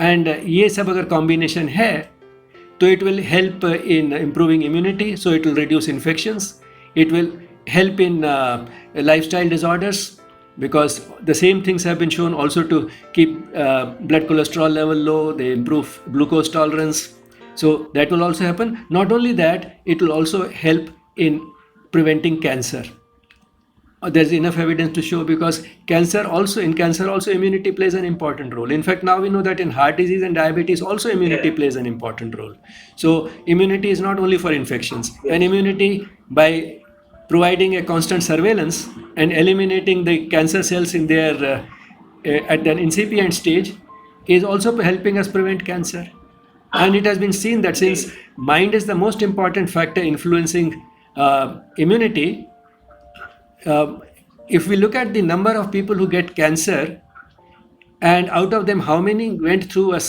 S2: and ये सब अगर combination है तो it will help in improving immunity, so it will reduce infections. It will help in lifestyle disorders, because the same things have been shown also to keep blood cholesterol level low. They improve glucose tolerance. So that will also happen. Not only that, it will also help in preventing cancer. There's enough evidence to show, because in cancer also immunity plays an important role. In fact, now we know that in heart disease and diabetes also immunity plays an important role. So immunity is not only for infections. And immunity, by providing a constant surveillance and eliminating the cancer cells in their at an incipient stage, is also helping us prevent cancer. And it has been seen that since mind is the most important factor influencing immunity, if we look at the number of people who get cancer, and out of them how many went through a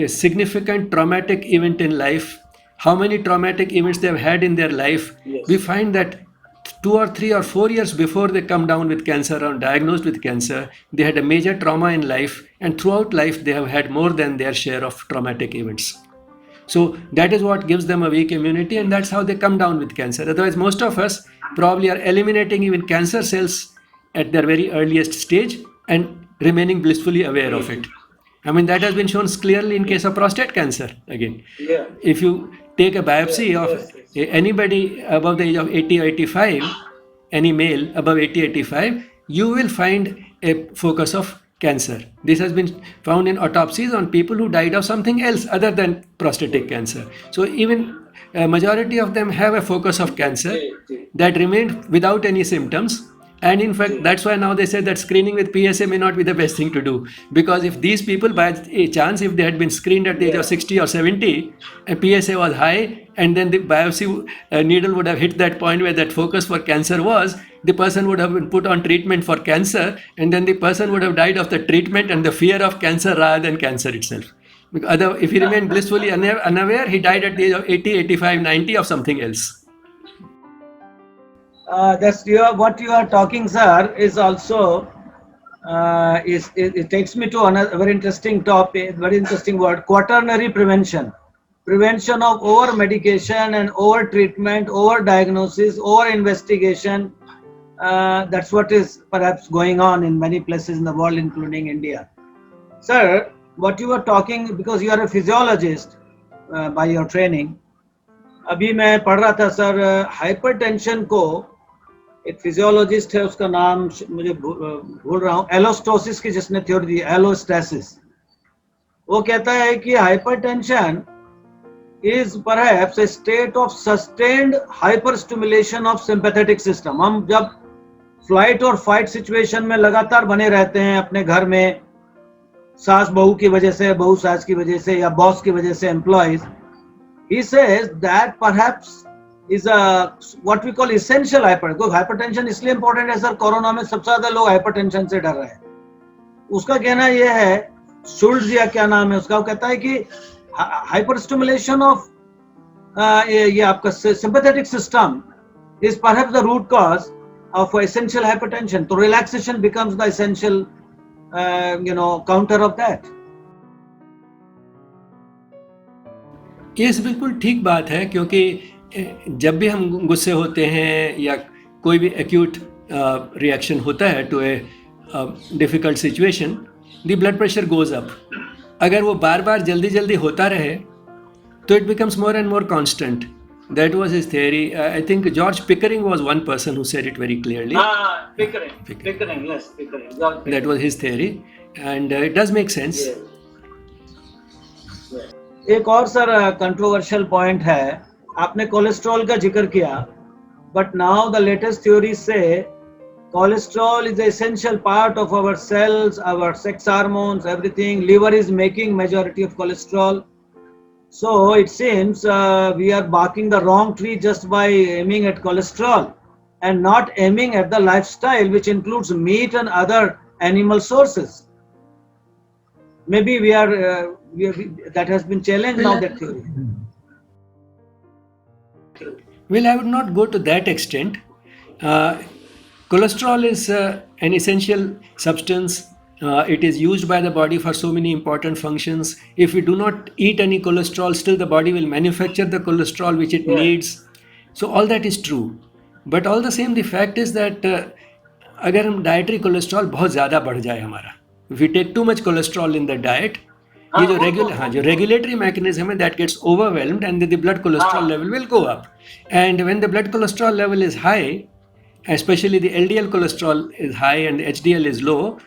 S2: significant traumatic event in life, how many traumatic events they have had in their life, we find that 2 or 3 or 4 years before they come down with cancer or diagnosed with cancer, they had a major trauma in life, and throughout life they have had more than their share of traumatic events. So that is what gives them a weak immunity, and that's how they come down with cancer. Otherwise, most of us probably are eliminating even cancer cells at their very earliest stage and remaining blissfully aware of it. I mean, that has been shown clearly in case of prostate cancer again.
S1: Yeah.
S2: If you take a biopsy of anybody above the age of 80 or 85, any male above 80, 85, you will find a focus of cancer. This has been found in autopsies on people who died of something else other than prostatic cancer. So even a majority of them have a focus of cancer that remained without any symptoms. And in fact, that's why now they say that screening with PSA may not be the best thing to do. Because if these people, by a chance, if they had been screened at the age of 60 or 70, and PSA was high, and then the biopsy needle would have hit that point where that focus for cancer was, the person would have been put on treatment for cancer, and then the person would have died of the treatment and the fear of cancer rather than cancer itself. Because if he remained blissfully unaware, he died at the age of 80, 85, 90 of something else.
S1: What you are talking, sir, is also it takes me to another very interesting topic, very interesting word: quaternary prevention. Prevention of over medication and over treatment, over diagnosis, over investigation. That's what is perhaps going on in many places in the world, including India. Sir, what you were talking, because you are a physiologist by your training. अभी मैं पढ़ रहा था sir, hypertension को एक physiologist है, उसका नाम मुझे भूल रहा हूँ, एलोस्टोसिस की जिसने थ्योरी दी, एलोस्टेसिस. वो कहता है कि hypertension is perhaps a state of sustained hyperstimulation of sympathetic system. हम जब फ्लाइट और फाइट सिचुएशन में लगातार बने रहते हैं अपने घर में, सास बहू की वजह से, बहू सास की वजह से, या बॉस की वजह से, employees, he says that perhaps is a what we call essential hypertension. Hypertension इसलिए इंपॉर्टेंट है सर, कोरोना में सबसे ज्यादा लोग हाइपरटेंशन से डर रहे हैं. उसका कहना यह है, शुल्ट्ज या क्या नाम है उसका, वो कहता है कि हाइपर स्टिमुलेशन ऑफ ये आपका sympathetic system is perhaps the root cause of essential hypertension. So relaxation becomes the essential, counter of that.
S2: ये बिल्कुल ठीक बात है, क्योंकि जब भी हम गुस्से होते हैं या कोई भी एक्यूट रिएक्शन होता है to a difficult situation, the blood pressure goes up. अगर वो बार बार जल्दी जल्दी होता रहे तो it becomes more and more constant. That was his theory. I think George Pickering was one person who said it very clearly.
S1: Pickering, yes, Pickering.
S2: That was his theory, and it does make sense.
S1: Yes. एक और sir controversial point है, आपने cholesterol का जिक्र किया, but now the latest theory से cholesterol is essential part of our cells, our sex hormones, everything. Liver is making majority of cholesterol. So it seems we are barking the wrong tree just by aiming at cholesterol and not aiming at the lifestyle, which includes meat and other animal sources. Maybe that has been challenged now, that theory.
S2: Well, I would not go to that extent. Cholesterol is an essential substance. It is used by the body for so many important functions. If we do not eat any cholesterol, still the body will manufacture the cholesterol which it needs. So all that is true. But all the same, the fact is that अगर हम dietary cholesterol बहुत ज़्यादा बढ़ जाए हमारा, if we take too much cholesterol in the diet, ये जो regulatory mechanism है, that gets overwhelmed and the blood cholesterol level will go up. And when the blood cholesterol level is high, especially the LDL cholesterol is high and the HDL is low,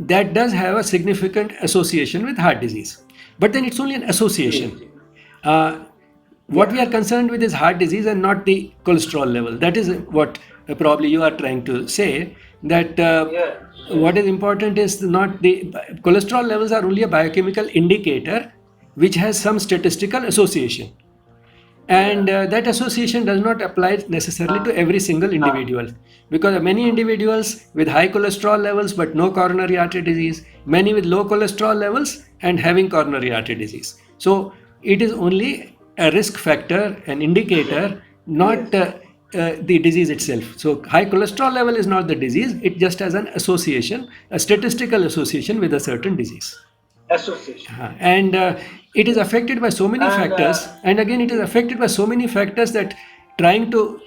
S2: that does have a significant association with heart disease. But then it's only an association. What we are concerned with is heart disease and not the cholesterol level. That is what probably you are trying to say, that what is important is not the cholesterol levels are only a biochemical indicator which has some statistical association. And that association does not apply necessarily to every single individual, because many individuals with high cholesterol levels but no coronary artery disease, many with low cholesterol levels and having coronary artery disease. So it is only a risk factor, an indicator, not the disease itself. So high cholesterol level is not the disease, it just has an association, a statistical association with a certain disease.
S1: Association.
S2: And it is affected by so many factors, and again it is affected by so many factors that trying to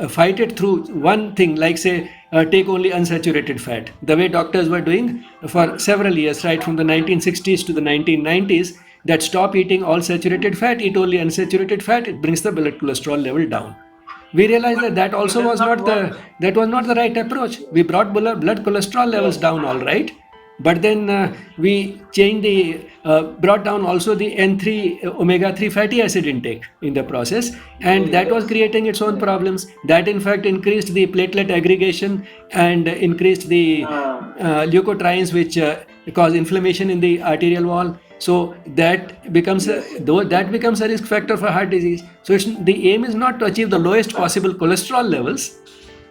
S2: fight it through one thing, like say take only unsaturated fat, the way doctors were doing for several years, right from the 1960s to the 1990s, that stop eating all saturated fat, eat only unsaturated fat, it brings the blood cholesterol level down. We realized that also was not the right approach. We brought blood cholesterol levels down, all right, but then we changed brought down also the N3 omega-3 fatty acid intake in the process, and that was creating its own problems. That in fact increased the platelet aggregation and increased the leukotrienes, which cause inflammation in the arterial wall. So that becomes a risk factor for heart disease. So the aim is not to achieve the lowest possible cholesterol levels.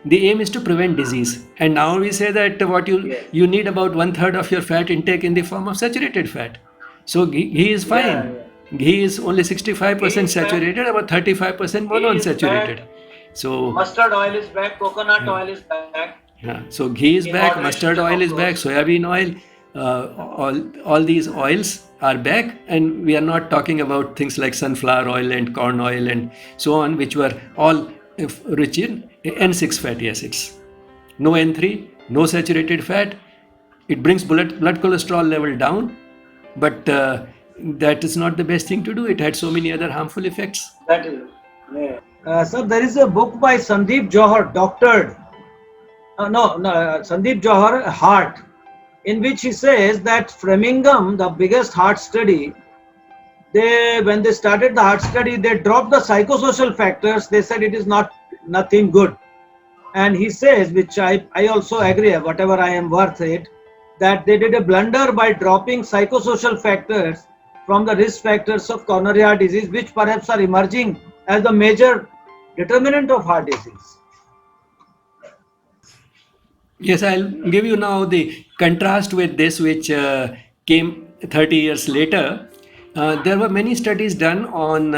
S2: The aim is to prevent disease. And now we say that what you need about 1/3 of your fat intake in the form of saturated fat. So ghee is fine. Ghee is only 65% saturated, about 35% monounsaturated. So
S1: mustard oil is back, coconut oil is back.
S2: So ghee is back, mustard oil is back, soybean oil, all these oils are back, and we are not talking about things like sunflower oil and corn oil and so on, which were all rich in N6 fatty acids. No N3, no saturated fat. It brings blood cholesterol level down, but that is not the best thing to do. It had so many other harmful effects.
S1: That is, sir, there is a book by Sandeep Jauhar, doctored. Sandeep Jauhar, Heart, in which he says that Framingham, the biggest heart study, when they started the heart study, they dropped the psychosocial factors. They said it is nothing good. And he says, which I also agree, whatever I am worth it, that they did a blunder by dropping psychosocial factors from the risk factors of coronary heart disease, which perhaps are emerging as the major determinant of heart disease.
S2: Yes, I'll give you now the contrast with this, which came 30 years later. There were many studies done on,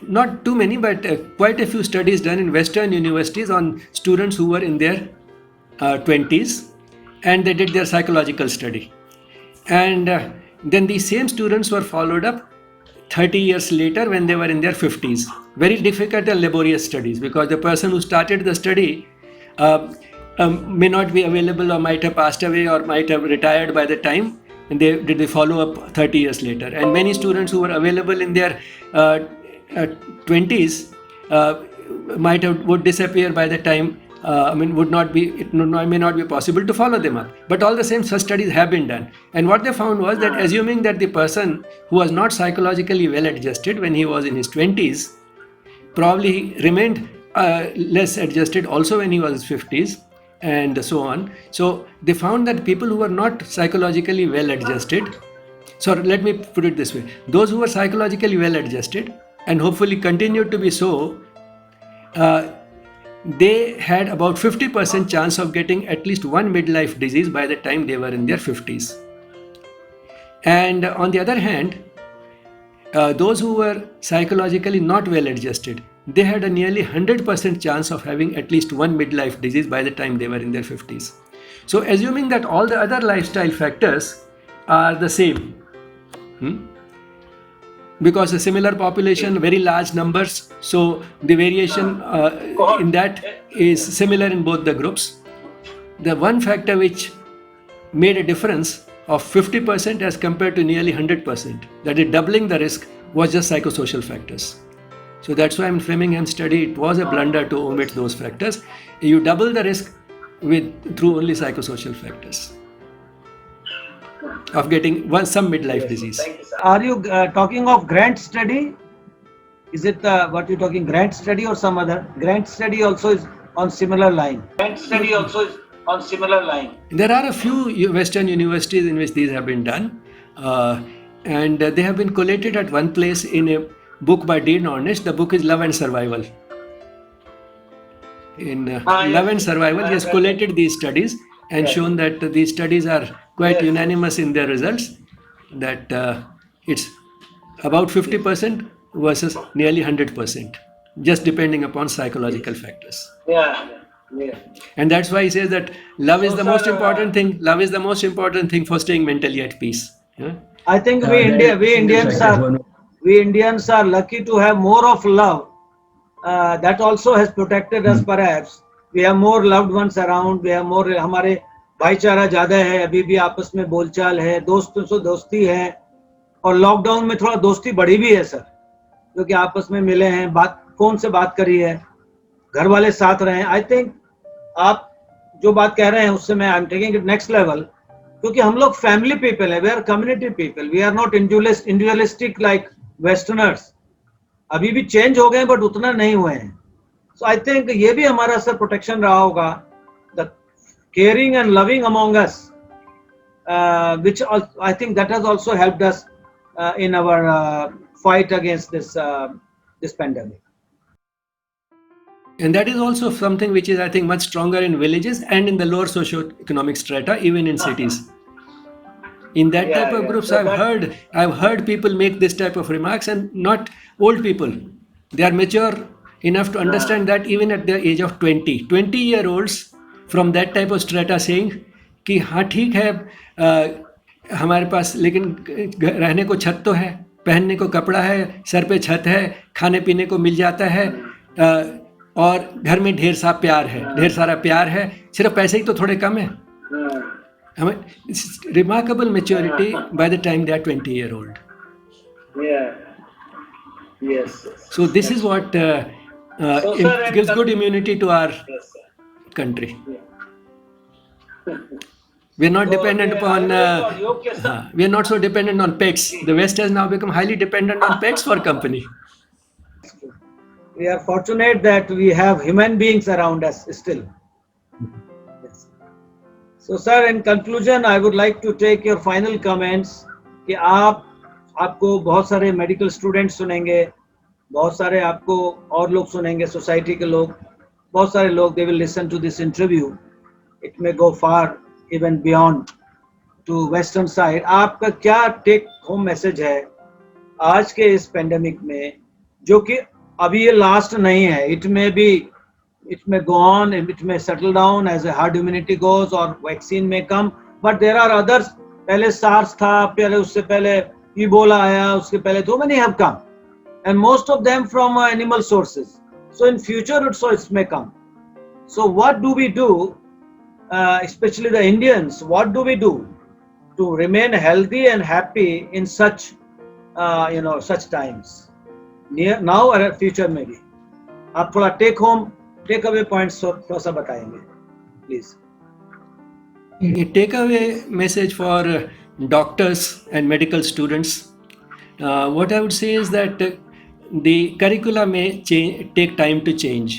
S2: not too many, but quite a few studies done in Western universities on students who were in their 20s, and they did their psychological study. And then these same students were followed up 30 years later when they were in their 50s. Very difficult and laborious studies, because the person who started the study may not be available, or might have passed away, or might have retired by the time, and they did the follow up 30 years later. And many students who were available in their 20s would disappear by the time. May not be possible to follow them up. But all the same, such studies have been done. And what they found was that, assuming that the person who was not psychologically well adjusted when he was in his 20s, probably remained less adjusted also when he was in his 50s, and so on. So they found that people who were not psychologically well adjusted, so let me put it this way, those who were psychologically well adjusted and hopefully continued to be so, they had about 50% chance of getting at least one midlife disease by the time they were in their 50s. And on the other hand, those who were psychologically not well adjusted, they had a nearly 100% chance of having at least one midlife disease by the time they were in their 50s. So assuming that all the other lifestyle factors are the same, because a similar population, very large numbers, so the variation in that is similar in both the groups. The one factor which made a difference of 50% as compared to nearly 100%, that is doubling the risk, was just psychosocial factors. So that's why in Framingham study, it was a blunder to omit those factors. You double the risk through only psychosocial factors of getting some midlife disease.
S1: Are you talking of Grant study? Is it what you're talking, Grant study or some other? Grant study also is on similar line.
S2: There are a few Western universities in which these have been done, and they have been collated at one place in a book by Dean Ornish. The book is Love and Survival. In Love and Survival, he has collated these studies and shown that these studies are quite unanimous in their results, that it's about 50% versus nearly 100%, just depending upon psychological factors. And that's why he says that love is the most important thing. Love is the most important thing for staying mentally at peace. Yeah?
S1: I think we Indians are lucky to have more of love. That also has protected us. Perhaps we have more loved ones around. We have more. हमारे भाईचारा ज्यादा है, अभी भी आपस में बोलचाल है, दोस्तों से दोस्ती है, और लॉकडाउन में थोड़ा दोस्ती बढ़ी भी है सर, क्योंकि आपस में मिले हैं, फोन से बात करी है, घर वाले साथ रहे हैं. आई थिंक आप जो बात कह रहे हैं उससे मैं I am taking it next level, क्योंकि हम लोग फैमिली पीपल है, we are community people, we are not individualistic like westerners. अभी भी चेंज हो गए बट उतना नहीं हुए हैं. सो आई थिंक ये भी हमारा सर प्रोटेक्शन रहा होगा, the caring and loving among us, which I think that has also helped us in our fight against this pandemic.
S2: And that is also something which is, I think, much stronger in villages and in the lower socio-economic strata, even in cities. In that type of groups, I've heard people make this type of remarks, and not old people. They are mature enough to understand that even at the age of 20-year-olds from that type of strata saying कि हाँ ठीक है, हमारे पास लेकिन रहने को छत तो है, पहनने को कपड़ा है, सर पे छत है, खाने पीने को मिल जाता है, और घर में ढेर सारा प्यार है, सिर्फ पैसे ही तो थोड़े कम है. Remarkable maturity by the time they are 20-year-old.
S1: Yes.
S2: So this is what gives good immunity to our country. We are not dependent upon. We are not so dependent on pets. The West has now become highly dependent on pets for company.
S1: We are fortunate that we have human beings around us still. Yes. So, sir, in conclusion, I would like to take your final comments. कि आप आपको बहुत सारे medical student सुनेंगे, बहुत सारे आपको और लोग सुनेंगे, सोसाइटी के लोग, बहुत सारे लोग, they will listen to this interview. It may go far even beyond to western side. आपका क्या टेक होम मैसेज है आज के इस पेंडेमिक में, जो कि अभी ये लास्ट नहीं है? It may go on, it may settle down as a hard immunity goes और वैक्सीन में come, but there are others. पहले सार्स था, पहले उससे पहले इबोला आया, उसके पहले तो many have come, and most of them from animal sources. So in future also it may come. So what do we do, especially the Indians, what do we do to remain healthy and happy in such such times, near now or future में भी? आप थोड़ा take away points थोड़ा सा बताएंगे please.
S2: A takeaway message for doctors and medical students. What I would say is that the curricula may take time to change.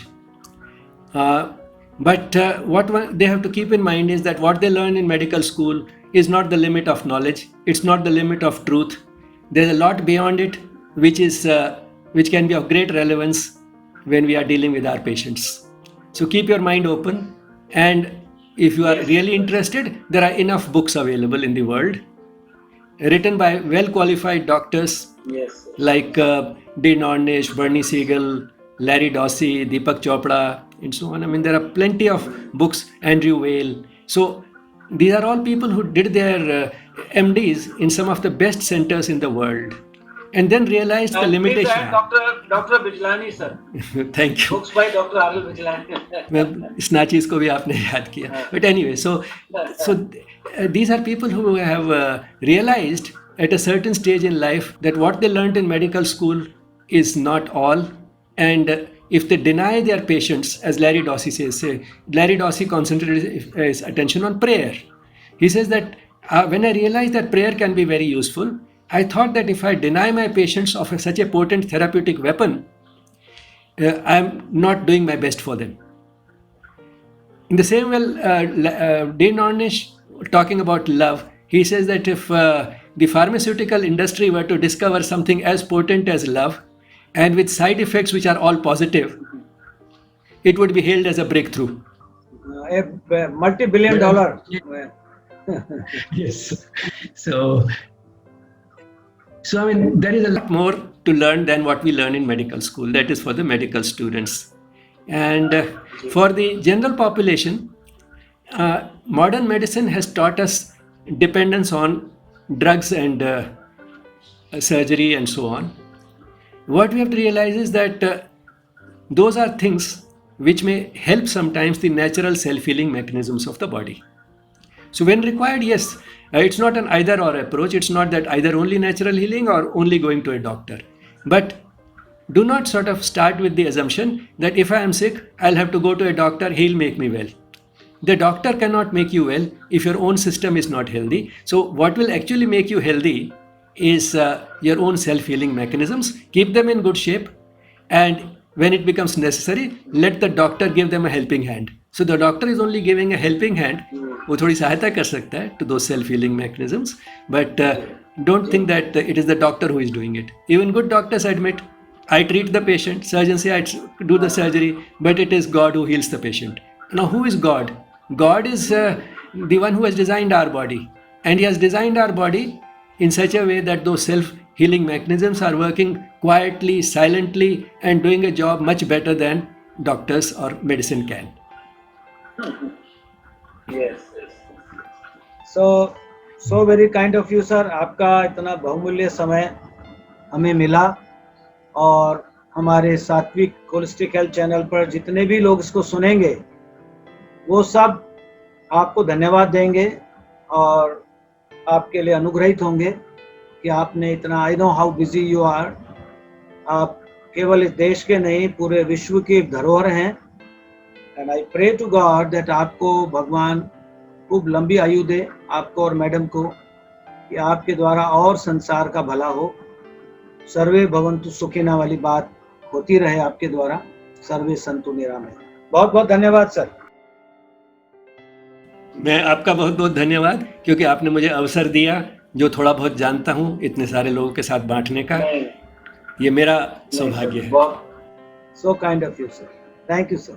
S2: But what they have to keep in mind is that what they learn in medical school is not the limit of knowledge. It's not the limit of truth. There's a lot beyond it, which can be of great relevance when we are dealing with our patients. So keep your mind open, and if you are really interested, there are enough books available in the world written by well qualified doctors
S1: Yes.
S2: like Dean Ornish, Bernie Siegel, Larry Dossey, Deepak Chopra, and so on. I mean, there are plenty of books, Andrew Weil. So these are all people who did their MDs in some of the best centers in the world, and then realized the limitation.
S1: Dr. Bijlani sir.
S2: Thank you.
S1: Books by Dr. Arul Bijlani.
S2: Snatches को भी आपने याद किया. But anyway, so these are people who have realized at a certain stage in life that what they learned in medical school is not all, and if they deny their patients, as Larry Dossey says, Larry Dossey concentrated his attention on prayer. He says that when I realized that prayer can be very useful, I thought that if I deny my patients of such a potent therapeutic weapon, I'm not doing my best for them. In the same way, Dean Ornish, talking about love, he says that if the pharmaceutical industry were to discover something as potent as love, and with side effects which are all positive, it would be hailed as a breakthrough.
S1: A multi-billion dollar.
S3: Yes. So I mean, there is a
S2: lot more to learn than what we learn in medical school. That is for the medical students. And for the general population, modern medicine has taught us dependence on drugs and surgery and so on. What we have to realize is that those are things which may help sometimes the natural self-healing mechanisms of the body. So when required, yes, it's not an either or approach. It's not that either only natural healing or only going to a doctor. But do not sort of start with the assumption that if I am sick, I'll have to go to a doctor, he'll make me well. The doctor cannot make you well if your own system is not healthy. So what will actually make you healthy is your own self-healing mechanisms. Keep them in good shape, and when it becomes necessary, let the doctor give them a helping hand. So the doctor is only giving a helping hand. वो थोड़ी सहायता कर सकता है to those self-healing mechanisms, but don't think that it is the doctor who is doing it. Even good doctors admit, I treat the patient, surgeons say I do the surgery, but it is God who heals the patient. Now who is God? God is the one who has designed our body, and he has designed our body in such a way that those self-healing mechanisms are working quietly, silently, and doing a job much better than doctors or medicine can.
S1: Yes. So very kind of you, sir. आपका इतना बहुमूल्य समय हमें मिला, और हमारे सात्विक holistic health channel पर जितने भी लोग इसको सुनेंगे वो सब आपको धन्यवाद देंगे और आपके लिए अनुग्रहित होंगे कि आपने इतना, I know how busy you are, आप केवल इस देश के नहीं पूरे विश्व की धरोहर हैं, and I pray to God that आपको भगवान खूब लंबी आयु दे, आपको और मैडम को, कि आपके द्वारा और संसार का भला हो, सर्वे भवन्तु सुखिना वाली बात होती रहे आपके द्वारा, सर्वे संतु निरामय। बहुत बहुत धन्यवाद सर।
S2: मैं आपका बहुत बहुत धन्यवाद, क्योंकि आपने मुझे अवसर दिया जो थोड़ा बहुत जानता हूँ इतने सारे लोगों के साथ बांटने का,
S4: नहीं
S2: ये मेरा
S4: नहीं
S2: सौभाग्य
S4: सर,
S2: है।
S4: बहुत
S1: So kind of you, sir. Thank you, sir.